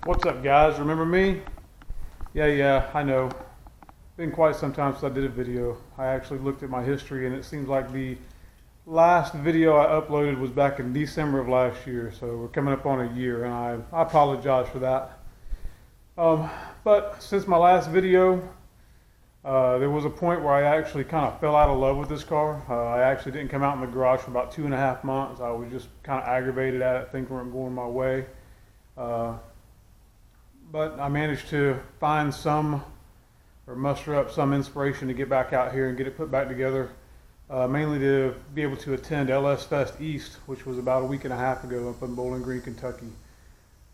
What's up, guys? Remember me? Yeah, I know. Been quite some time since I did a video. I actually looked at my history and it seems like the last video I uploaded was back in December of last year, so we're coming up on a year, and I apologize for that. But since my last video, there was a point where I actually kind of fell out of love with this car. I actually didn't come out in the garage for about 2.5 months. I was just kind of aggravated at it, things weren't going my way. But I managed to find muster up some inspiration to get back out here and get it put back together. Mainly to be able to attend LS Fest East, which was about a week and a half ago up in Bowling Green, Kentucky.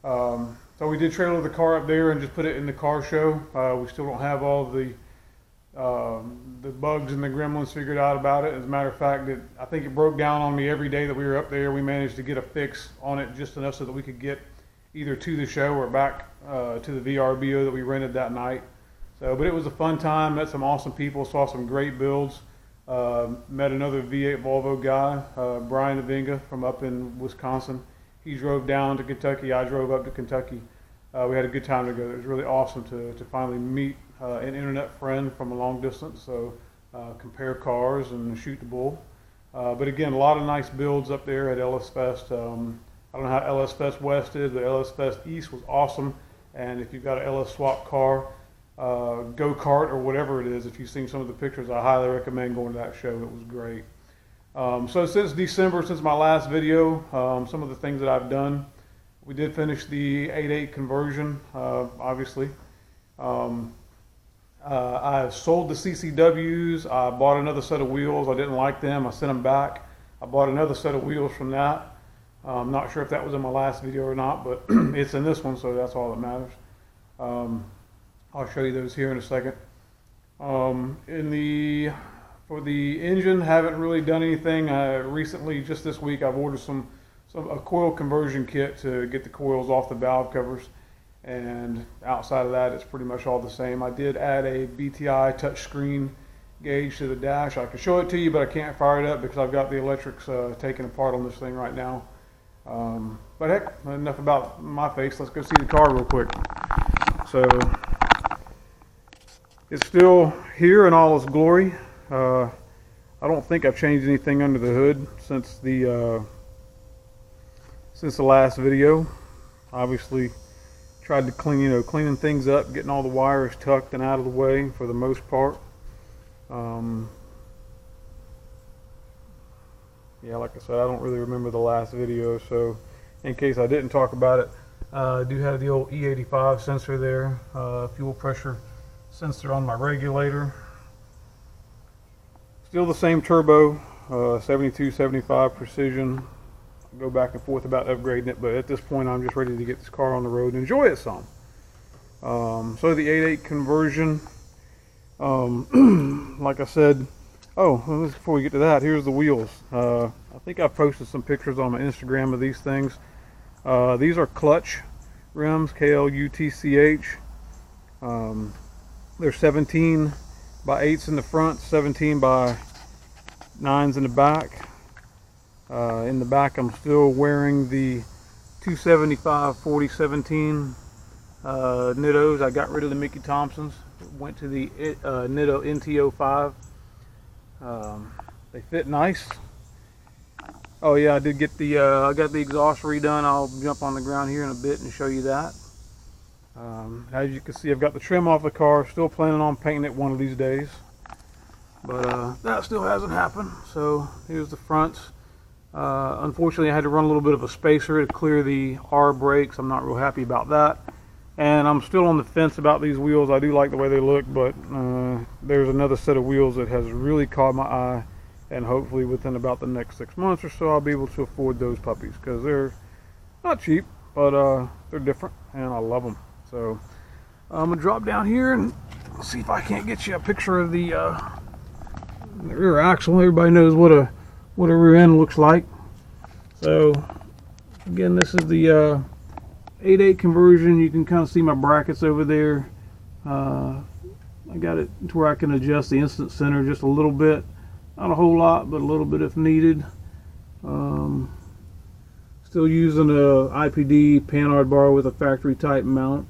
So we did trailer the car up there and just put it in the car show. We still don't have all the bugs and the gremlins figured out about it. As a matter of fact, I think it broke down on me every day that we were up there. We managed to get a fix on it just enough so that we could get either to the show or back to the VRBO that we rented that night. But it was a fun time, met some awesome people, saw some great builds. Met another V8 Volvo guy, Brian Avinga from up in Wisconsin. He drove down to Kentucky, I drove up to Kentucky. We had a good time together. It was really awesome to finally meet an internet friend from a long distance, so compare cars and shoot the bull. But again, a lot of nice builds up there at LS Fest. I don't know how LS Fest West is, but LS Fest East was awesome. And if you've got an LS swap car, go-kart or whatever it is, if you've seen some of the pictures, I highly recommend going to that show. It was great. So since December, since my last video, some of the things that I've done, we did finish the 8.8 conversion, obviously. I sold the CCWs. I bought another set of wheels. I didn't like them. I sent them back. I bought another set of wheels from that. I'm not sure if that was in my last video or not, but it's in this one, so that's all that matters. I'll show you those here in a second. For the engine, haven't really done anything. Recently, just this week, I've ordered a coil conversion kit to get the coils off the valve covers, and outside of that, it's pretty much all the same. I did add a BTI touchscreen gauge to the dash. I can show it to you, but I can't fire it up because I've got the electrics taken apart on this thing right now. But heck, enough about my face. Let's go see the car real quick. So it's still here in all its glory. I don't think I've changed anything under the hood since the last video. Obviously, tried to cleaning things up, getting all the wires tucked and out of the way for the most part. Yeah, like I said, I don't really remember the last video, so in case I didn't talk about it, I do have the old E85 sensor there, fuel pressure sensor on my regulator. Still the same turbo, 72, 75 precision. I go back and forth about upgrading it, but at this point I'm just ready to get this car on the road and enjoy it some. So the 8.8 conversion, like I said, before we get to that, here's the wheels. I think I've posted some pictures on my Instagram of these things. These are clutch rims, KLUTCH. They're 17 by 8s in the front, 17 by 9s in the back. In the back, I'm still wearing the 275 4017 Nittos. I got rid of the Mickey Thompsons, went to the Nitto NT05. They fit nice. Oh yeah, I did get I got the exhaust redone. I'll jump on the ground here in a bit and show you that. As you can see, I've got the trim off the car. Still planning on painting it one of these days, but that still hasn't happened. So here's the fronts. Unfortunately, I had to run a little bit of a spacer to clear the R brakes. I'm not real happy about that, and I'm still on the fence about these wheels. I do like the way they look, but there's another set of wheels that has really caught my eye, and hopefully within about the next 6 months or so I'll be able to afford those puppies, because they're not cheap, but they're different and I love them. So I'm gonna drop down here and see if I can't get you a picture of the rear axle. Everybody knows what a rear end looks like. So again, this is the 8.8 conversion. You can kind of see my brackets over there. I got it to where I can adjust the instant center just a little bit, not a whole lot, but a little bit if needed. Still using a IPD Panhard bar with a factory type mount.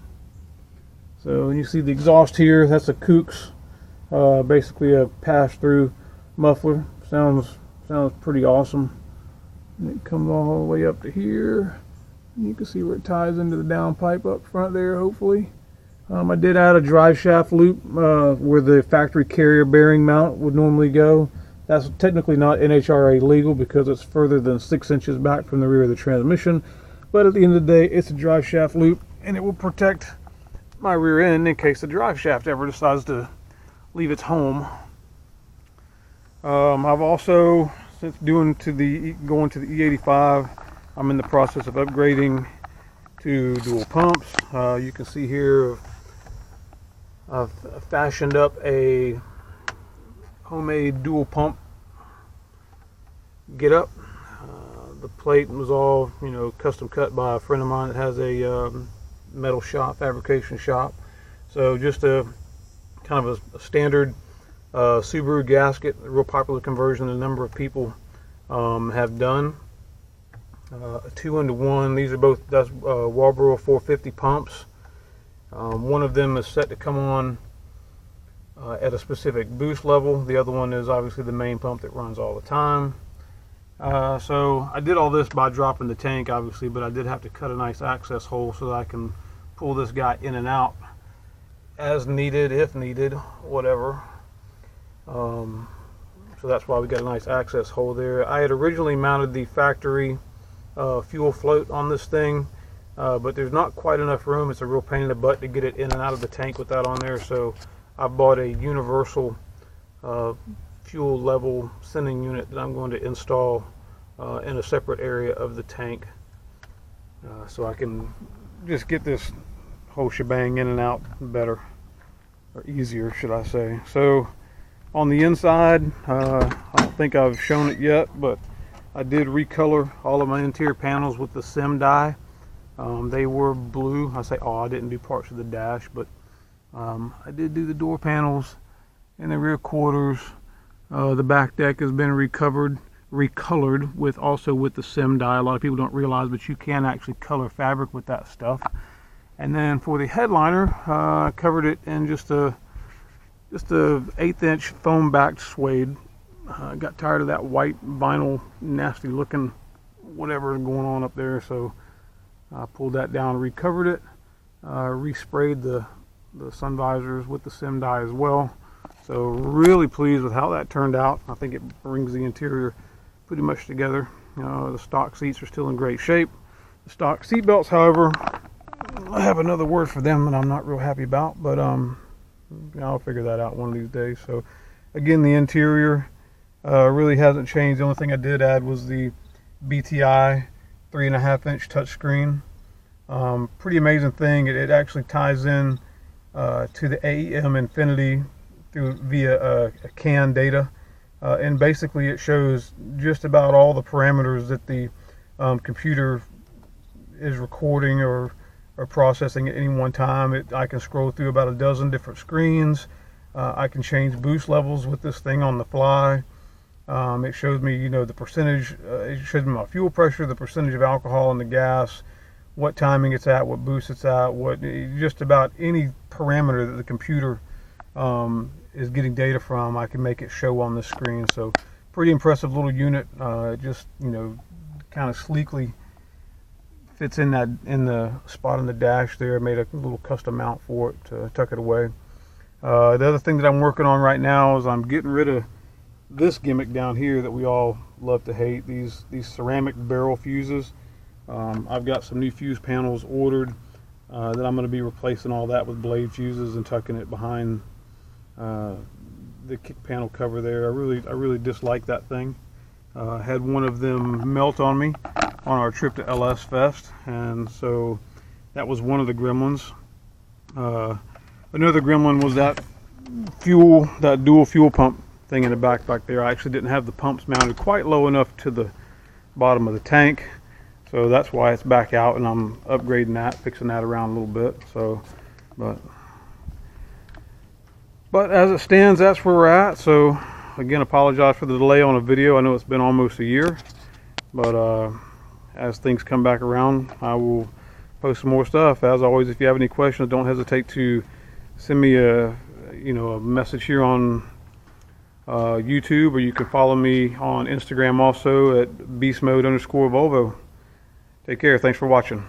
So you see the exhaust here, that's a Kooks, basically a pass-through muffler. Sounds pretty awesome. And it comes all the way up to here. You can see where it ties into the downpipe up front there, hopefully. I did add a drive shaft loop where the factory carrier bearing mount would normally go. That's technically not NHRA legal because it's further than 6 inches back from the rear of the transmission. But at the end of the day, it's a drive shaft loop, and it will protect my rear end in case the drive shaft ever decides to leave its home. I've also, since going to the E85, I'm in the process of upgrading to dual pumps. You can see here I've fashioned up a homemade dual pump get up. The plate was all, you know, custom cut by a friend of mine that has a metal shop, fabrication shop. So just a kind of a standard Subaru gasket, a real popular conversion a number of people have done. A 2-into-1. These are both Walbro 450 pumps. One of them is set to come on at a specific boost level. The other one is obviously the main pump that runs all the time. So I did all this by dropping the tank, obviously, but I did have to cut a nice access hole so that I can pull this guy in and out as needed, if needed, whatever. So that's why we got a nice access hole there. I had originally mounted the factory fuel float on this thing, but there's not quite enough room. It's a real pain in the butt to get it in and out of the tank with that on there, so I bought a universal fuel level sending unit that I'm going to install in a separate area of the tank, so I can just get this whole shebang in and out better, or easier, should I say. So on the inside, I don't think I've shown it yet, but I did recolor all of my interior panels with the sim dye. They were blue. I say, oh, I didn't do parts of the dash, but I did do the door panels and the rear quarters. The back deck has been recolored with the sim dye. A lot of people don't realize, but you can actually color fabric with that stuff. And then for the headliner, I covered it in just a 1/8 inch foam backed suede. I got tired of that white vinyl, nasty looking whatever going on up there, so I pulled that down, recovered it, resprayed the sun visors with the sim dye as well. So really pleased with how that turned out. I think it brings the interior pretty much together. The stock seats are still in great shape. The stock seat belts, however, I have another word for them that I'm not real happy about, but I'll figure that out one of these days. So again, the interior really hasn't changed. The only thing I did add was the BTI 3.5 inch touchscreen. Pretty amazing thing. It actually ties in to the AEM Infinity via a CAN data, and basically it shows just about all the parameters that the computer is recording or processing at any one time. I can scroll through about a dozen different screens. I can change boost levels with this thing on the fly. It shows me, the percentage. It shows me my fuel pressure, the percentage of alcohol in the gas, what timing it's at, what boost it's at, just about any parameter that the computer is getting data from, I can make it show on the screen. So pretty impressive little unit. Just kind of sleekly fits in the spot on the dash there. Made a little custom mount for it to tuck it away. The other thing that I'm working on right now is I'm getting rid of this gimmick down here that we all love to hate, these ceramic barrel fuses. I've got some new fuse panels ordered that I'm going to be replacing all that with blade fuses and tucking it behind the kick panel cover there. I really dislike that thing. I had one of them melt on me on our trip to LS Fest, and so that was one of the gremlins. Another gremlin was that dual fuel pump thing in the back there. I actually didn't have the pumps mounted quite low enough to the bottom of the tank, so that's why it's back out, and I'm upgrading that, fixing that around a little bit. So but as it stands, that's where we're at. So again, apologize for the delay on a video. I know it's been almost a year, but as things come back around, I will post some more stuff. As always, if you have any questions, don't hesitate to send me a message here on YouTube, or you can follow me on Instagram also at Beastmode_Volvo. Take care. Thanks for watching.